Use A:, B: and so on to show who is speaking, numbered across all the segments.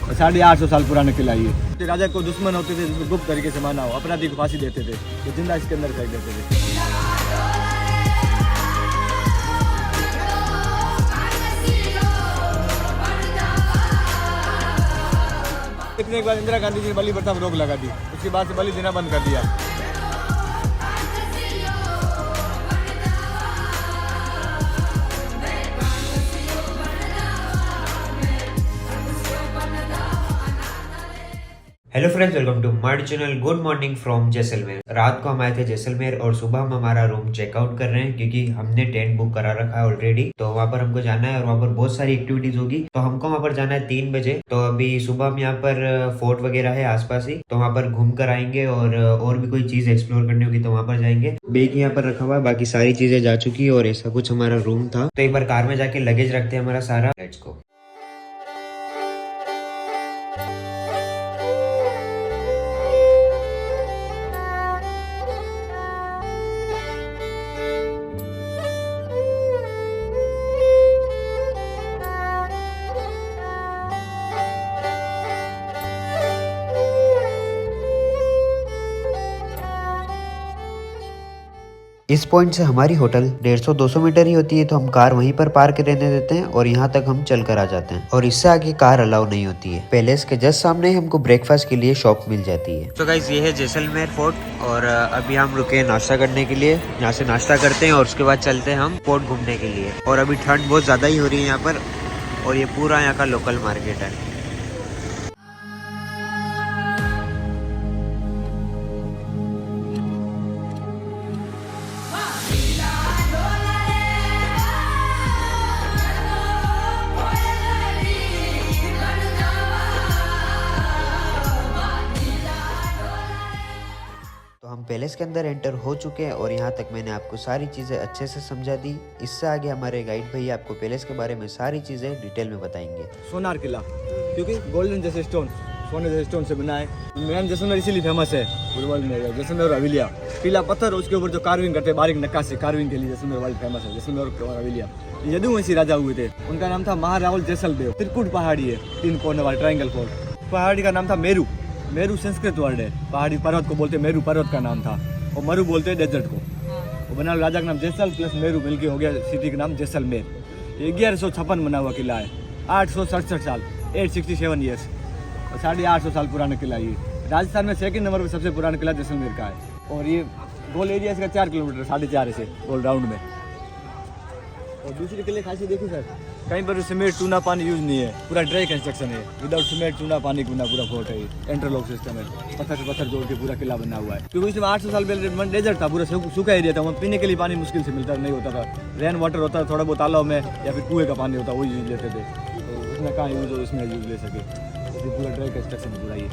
A: 850 साल पुराना किला ये। राजा को दुश्मन होते थे जिसको गुप्त तरीके से माना हो, अपराधी को फांसी देते थे तो जिंदा इसके अंदर फेंक देते थे। इतने एक बार इंदिरा गांधी जी ने बलि प्रथा पर रोक लगा दी, उसके बाद से बलि देना बंद कर दिया।
B: Hello friends, welcome to my channel. Good morning from Jaisalmer. रात को हम आए थे जैसलमेर और सुबह हम हमारा रूम चेकआउट कर रहे हैं क्योंकि हमने टेंट बुक करा रखा है ऑलरेडी। तो वहाँ पर हमको जाना है और वहाँ पर बहुत सारी एक्टिविटीज होगी। तो हमको वहाँ पर जाना है 3 बजे। तो अभी सुबह हम यहाँ पर फोर्ट वगैरह है आसपास ही, तो वहाँ पर घूम कर आएंगे और भी कोई चीज एक्सप्लोर करनी होगी तो वहाँ पर जाएंगे। बैग यहाँ पर रखा हुआ है, बाकी सारी चीजें जा चुकी है और ऐसा कुछ हमारा रूम था। तो एक बार कार में जाके लगेज रखते हैं हमारा सारा। Let's go. इस पॉइंट से हमारी होटल 150-200 मीटर ही होती है, तो हम कार वहीं पर पार्क रहने देते हैं और यहाँ तक हम चल कर आ जाते हैं और इससे आगे कार अलाउ नहीं होती है। पैलेस के जस्ट सामने हमको ब्रेकफास्ट के लिए शॉप मिल जाती है। तो गाइस, ये है जैसलमेर फोर्ट और अभी हम रुके हैं नाश्ता करने के लिए। यहाँ से नाश्ता करते हैं और उसके बाद चलते हैं हम फोर्ट घूमने के लिए। और अभी ठंड बहुत ज्यादा ही हो रही है यहाँ पर और ये पूरा यहाँ का लोकल मार्केट है। हम पैलेस के अंदर एंटर हो चुके हैं और यहाँ तक मैंने आपको सारी चीज़ें अच्छे से समझा दी। इससे आगे हमारे गाइड भैया आपको पैलेस के बारे में सारी चीज़ें डिटेल में बताएंगे।
A: सोनार किला, क्योंकि गोल्डन जैसे स्टोन, सोने जैसे स्टोन से बना है। मेन जैसलमेर इसीलिए फेमस है पूरे वर्ल्ड में। जैसलमेर और हवेलिया, पीला पत्थर, उसके ऊपर जो कार्विंग करते हैं, बारीक नक्काशी कार्विंग के लिए जैसलमेर वर्ल्ड फेमस है। जैसलमेर और हवेलिया यदुवंशी राजा हुए थे, उनका नाम था महारावल जैसलदेव। त्रिकुट पहाड़ी है, 3 कोने वाला ट्रायंगल फोर्ट। पहाड़ी का नाम था मेरू। मेरू संस्कृत वर्ड है, पहाड़ी पर्वत को बोलते, मेरू पर्वत का नाम था। और मरु बोलते हैं डेजर्ट को। वो बना राजा का नाम जैसल प्लस मेरू मिलके हो गया सिटी का नाम जैसलमेर। 1156 बना हुआ किला है, 867 साल, 867 ईयर्स, 850 साल पुराना किला ये। राजस्थान में 2nd नंबर पर सबसे पुराना किला जैसलमेर का है। और ये गोल एरिया इसका 4 किलोमीटर, 4.5 से गोल राउंड में। और दूसरी किले खासी देखी सर, कहीं पर सीमेंट चूना पानी यूज नहीं है, पूरा ड्राई कंस्ट्रक्शन है। विदाउट सीमेंट चूना पानी गुना पूरा फोर्ट है। इंटरलॉक सिस्टम है, पत्थर से पत्थर जोड़ के पूरा किला बना हुआ है। क्योंकि इसमें 800 साल पहले डेजर्ट था, पूरा सूखा एरिया था। वहाँ पीने के लिए पानी मुश्किल से मिलता नहीं होता था। रेन वाटर होता था, थोड़ा बहुत तालाब में या फिर कुएं का पानी होता, वही यूज लेते थे। तो उसमें कहाँ यूज हो, इसमें यूज ले सके। पूरा ड्राई कंस्ट्रक्शन पूरा ये।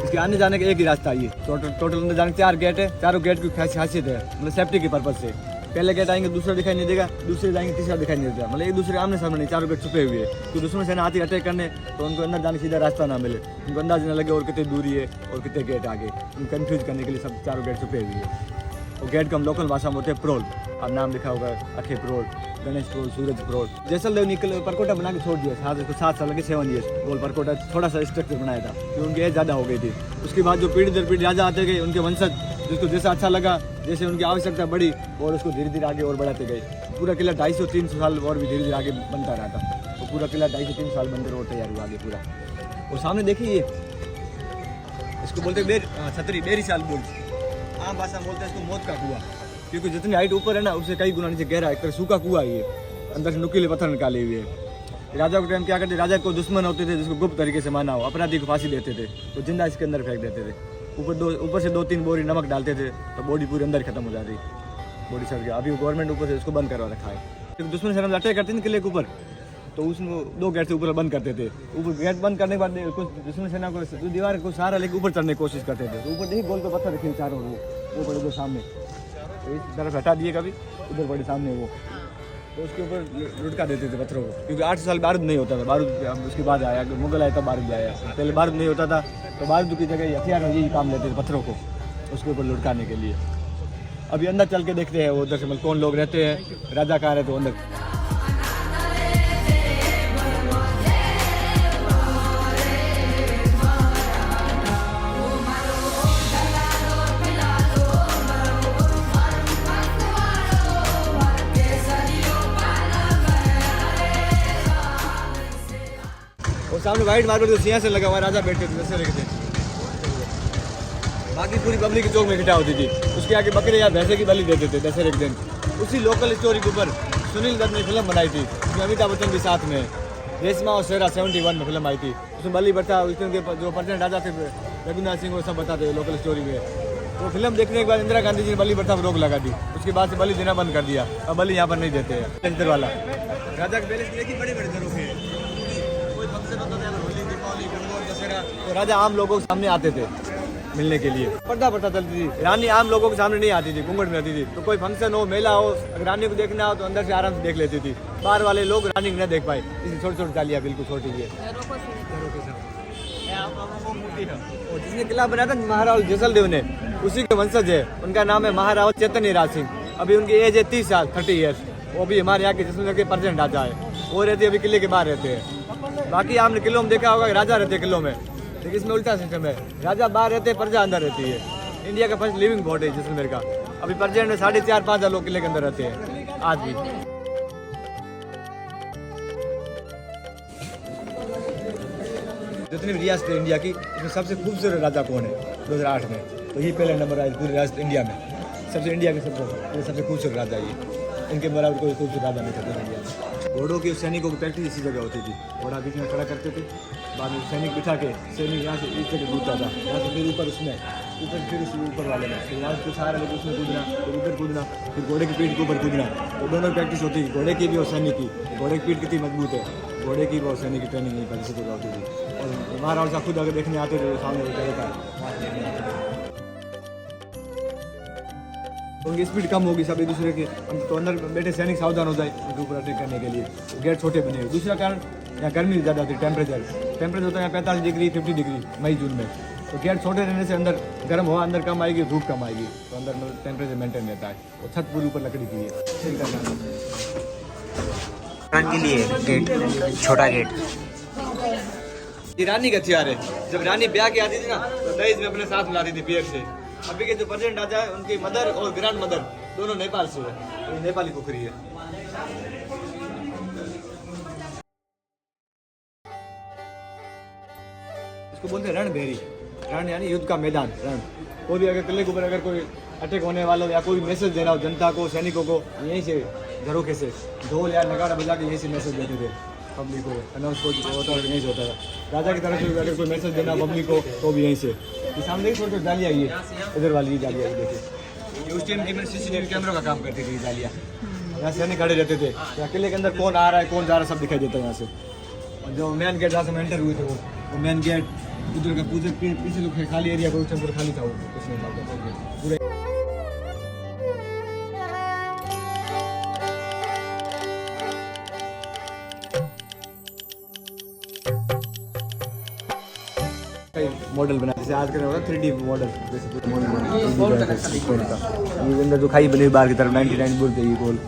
A: इसके आने जाने का एक ही रास्ता है। टोटल अंदर जाने के 4 गेट है। चारों गेट की खासियत है, मतलब सेफ्टी के पर्पज से। पहले गेट आएंगे, दूसरा दिखाई नहीं देगा, दूसरे जाएंगे, तीसरा दिखाई नहीं देगा। मतलब एक दूसरे आमने सामने नहीं, चारों गेट छुपे हुए हैं। तो दुश्मन सेना आती अटैक करने, तो उनको अंदर जाने सीधा रास्ता ना मिले, उनको अंदाज न लगे और कितनी दूरी है और कितने गेट आगे। उनको कंफ्यूज करने के लिए सब चारों गेट छुपे हुए हैं। और गेट को हम लोकल भाषा में होते हैं प्रोल। अब नाम लिखा होगा, अखे प्रोल, गणेश प्रोल, सूरज प्रोल। जैसलदेव निकल परकोटा बना के छोड़ दिया। 7 साल लगे, 7 ईयर्स गोल परकोटा थोड़ा सा स्ट्रक्चर बनाया था क्योंकि उनकी एज ज़्यादा हो गई थी। उसके बाद जो पीढ़ी दर पीढ़ी राजा आते गए, उनके वंशज जिसको जैसा अच्छा लगा, जैसे उनकी आवश्यकता बढ़ी और उसको धीरे धीरे आगे और बढ़ाते गए। पूरा किला 250-300 साल और भी धीरे धीरे आगे बनता रहा था। तो पूरा किला 250-300 साल बनकर और तैयार हुआ आगे पूरा। और सामने देखिए, इसको बोलते हैं छतरी, बेरी साल बुर्ज। आम भाषा में बोलते हैं इसको मौत का कुआं, क्योंकि जितनी हाइट ऊपर है ना, उससे कई गुना नीचे गहरा, एक तरह सूखा कुआं है ये। अंदर से नुकीले पत्थर निकाले हुए हैं। राजा के टाइम क्या करते, राजा को दुश्मन होते थे जिसको गुप्त तरीके से माना हो, अपराधी को फांसी देते थे तो जिंदा इसके अंदर फेंक देते थे। ऊपर से 2-3 बोरी नमक डालते थे तो बॉडी पूरी अंदर खत्म हो जाती, बॉडी सड़ गया। अभी गवर्नमेंट ऊपर से उसको बंद करवा रखा है, क्योंकि दुश्मन सेना अटैक करते थे किले के ऊपर, तो उसमें 2 गेट से ऊपर बंद करते थे। ऊपर गेट बंद करने के बाद कुछ दुश्मन सेना को दीवार को सहारा लेके ऊपर चढ़ने की कोशिश करते थे। तो ऊपर देखिए गोल पे पत्थर रखे चारों, वो बड़े सामने, तो इस तरफ हटा दिए कभी, उधर बड़े सामने वो, तो उसके ऊपर लुटका देते थे पत्थरों को। क्योंकि 800 साल बारूद नहीं होता था। बारूद उसके बाद आया, मुगल आया तब बारूद आया। पहले बारूद नहीं होता था, तो बारूद की जगह हथियार यही काम लेते थे, पत्थरों को उसके ऊपर लुटकाने के लिए। अभी अंदर चल के देखते हैं वो उधर से मतलब कौन लोग रहते हैं, राजा कहाँ रहते, अंदर सामने व्हाइट मार्बल जो सिंहासन लगा हुआ राजा बैठे थे दशहरे के दिन। बाकी पूरी पब्लिक चौक में इकट्ठा होती थी। उसके आगे बकरे या भैंसे की बलि देते थे दशहरे के दिन। उसी लोकल स्टोरी के ऊपर सुनील दत्त ने फिल्म बनाई थी, उसमें अमिताभ बच्चन भी साथ में। रेशमा और शेरा 71 में फिल्म आई थी, उसमें बलि प्रथा उसके जो प्रेसिडेंट राजा थे रघुनाथ सिंह वो सब बताते थे लोकल स्टोरी में। तो फिल्म देखने के बाद इंदिरा गांधी जी ने बलि प्रथा पर रोक लगा दी। उसके बाद से बलि देना बंद कर दिया। अब बलि यहाँ पर नहीं देते हैं। इधर वाला राजा के पैलेस में बड़े बड़े घरों के कोई फंक्शन होता था, होली, दीपावली, गणगौर, दशहरा, तो राजा आम लोगों के सामने आते थे मिलने के लिए। पर्दा प्रथा चलती थी, रानी आम लोगों के सामने नहीं आती थी, घूंघट में रहती थी। तो कोई फंक्शन हो, मेला हो, अगर रानी को देखना हो तो अंदर से आराम से देख लेती थी। बाहर वाले लोग रानी को न देख पाए, इसलिए छोटी छोटी डालियाँ बिल्कुल छोटी है। और जिसने किला बनाया था महाराव जैसलदेव ने, उसी के वंशज है। उनका नाम है महाराव चैतन्य राज सिंह। अभी उनकी एज है 30 साल, 30 ईयर्स। वो भी हमारे यहाँ के जैसलमेर के प्रेसिडेंट राजा है। वो रहते अभी किले के बाहर रहते हैं। बाकी आपने किलों में देखा होगा कि राजा रहते हैं किलों में, लेकिन इसमें उल्टा सिस्टम है। राजा बाहर रहते हैं, प्रजा अंदर रहती है। इंडिया का फर्स्ट लिविंग बोर्ड है जैसलमेर का। अभी प्रेसिडेंट में 4,500-5,000 लोग किले के अंदर रहते हैं आज भी। जितनी भी रियासत है इंडिया की, उसमें सबसे खूबसूरत राजा कौन है 2008 में? तो ये पहला नंबर आया पूरी रियासत इंडिया में। सबसे इंडिया के सबसे खूबसूरत राजा ये, इनके बराबर कोई खूबसूरत राजा नहीं था इंडिया में। घोड़ों के सैनिकों की प्रैक्टिस इसी जगह होती थी। घोड़ा बीच में खड़ा करते थे, बाद में सैनिक बिठा के सैनिक यहाँ से इस जगह कूदता था, यहाँ से फिर ऊपर उसमें ऊपर फिर उस ऊपर वाले में फिर यहाँ से सहारा लेकर उसमें कूदना, फिर उधर कूदना, फिर घोड़े की पीठ के ऊपर कूदना। तो दोनों प्रैक्टिस होती थी, घोड़े की भी और सैनिक की। घोड़े की पीठ कितनी मजबूत है, घोड़े की और सैनिक की ट्रेनिंग नहीं पहले से जगह होती थी। और महाराज साहब खुद अगर देखने आते थे सामने रहता है, उनकी स्पीड कम होगी, सब एक दूसरे के तो अंदर बैठे सैनिक सावधान हो जाए उनके ऊपर अटैक करने के लिए। गेट छोटे बने। दूसरा कारण यहाँ गर्मी ज़्यादा होती है, टेम्परेचर होता है यहाँ 45 डिग्री 50 डिग्री मई जून में। तो गेट छोटे रहने से अंदर गर्म हवा अंदर कम आएगी, धूप कम आएगी, तो अंदर टेम्परेचर मेंटेन रहता है। और छत पूरी ऊपर लकड़ी की है।
B: के लिए गेट, छोटा गेट
A: ये रानी का हथियार है। जब रानी ब्याह के आती थी ना, तो दहेज में अपने साथ मिलाती थी पेड़ से। अभी के जो प्रेसिडेंट राजा है, उनकी मदर और ग्रैंड मदर दोनों नेपाल से है। तो नेपाली कुकरी है। इसको बोलते हैं रणभेरी। रण यानी युद्ध का मैदान, रण। कोई भी अगर किले के ऊपर अगर कोई अटैक होने वाला हो या कोई मैसेज देना हो जनता को, सैनिकों को, यहीं से झरोखे से ढोल या नगाड़ा बजा के यहीं से मैसेज देते थे पब्लिक को। अनाउंस होता यहीं से होता था। राजा की तरफ से अगर कोई मैसेज देना पब्लिक को तो भी यहीं से। ये सामने ही छोटी जालियाँ, ये इधर वाली जालियाँ देखिए, उस टाइम की मैंने CCTV कैमरों का काम करती थी जालियाँ। यहाँ सैनिक खड़े रहते थे, यहाँ किले के अंदर कौन आ रहा है कौन जा रहा है सब दिखाई देता है यहाँ से। और जो मेन गेट जहाँ से एंटर हुए थे वो मेन गेट उधर का पूरे पीछे लोग खाली एरिया को पूरा खाली था वो पूरे। मॉडल बना जैसे आज का 3D मॉडल, जैसे मॉडल ये अंदर जो खाई बनी बाहर की तरफ 99 बोलते ये गोल।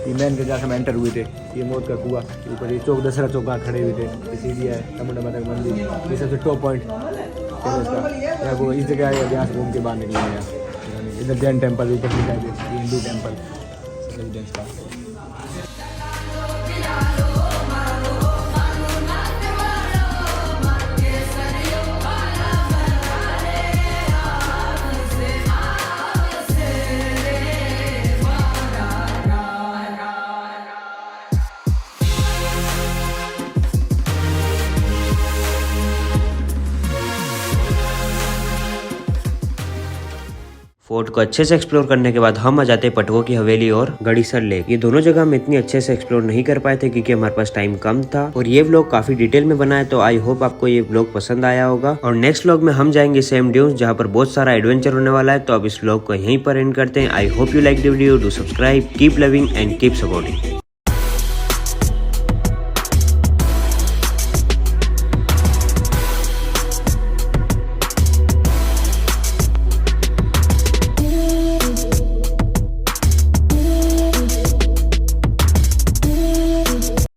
A: ये मैन के जहाँ से एंटर हुए थे, ये मौत का कुआं, ऊपर ये चौक दशहरा चौक वहाँ खड़े हुए थे। ये सीढ़ियाँ है, चामुंडा माता का मंदिर, ये सबसे टॉप पॉइंट यहाँ को इस जगह आए यहाँ से घूम के बाहर निकले। यहाँ इधर जैन टेम्पल ऊपर दिखाई दे, हिंदू टेम्पल रेजिडेंस का।
B: फोर्ट को अच्छे से एक्सप्लोर करने के बाद हम आ जाते हैं पटवों की हवेली और गड़ीसर लेक। ये दोनों जगह हम इतनी अच्छे से एक्सप्लोर नहीं कर पाए थे क्योंकि हमारे पास टाइम कम था और ये व्लॉग काफी डिटेल में बना है। तो आई होप आपको ये व्लॉग पसंद आया होगा। और नेक्स्ट व्लॉग में हम जाएंगे सेम ड्यून्स जहाँ पर बहुत सारा एडवेंचर होने वाला है। तो अब इस व्लॉग को यहीं पर एंड करते हैं। I hope you like the video, do subscribe, keep loving and keep supporting.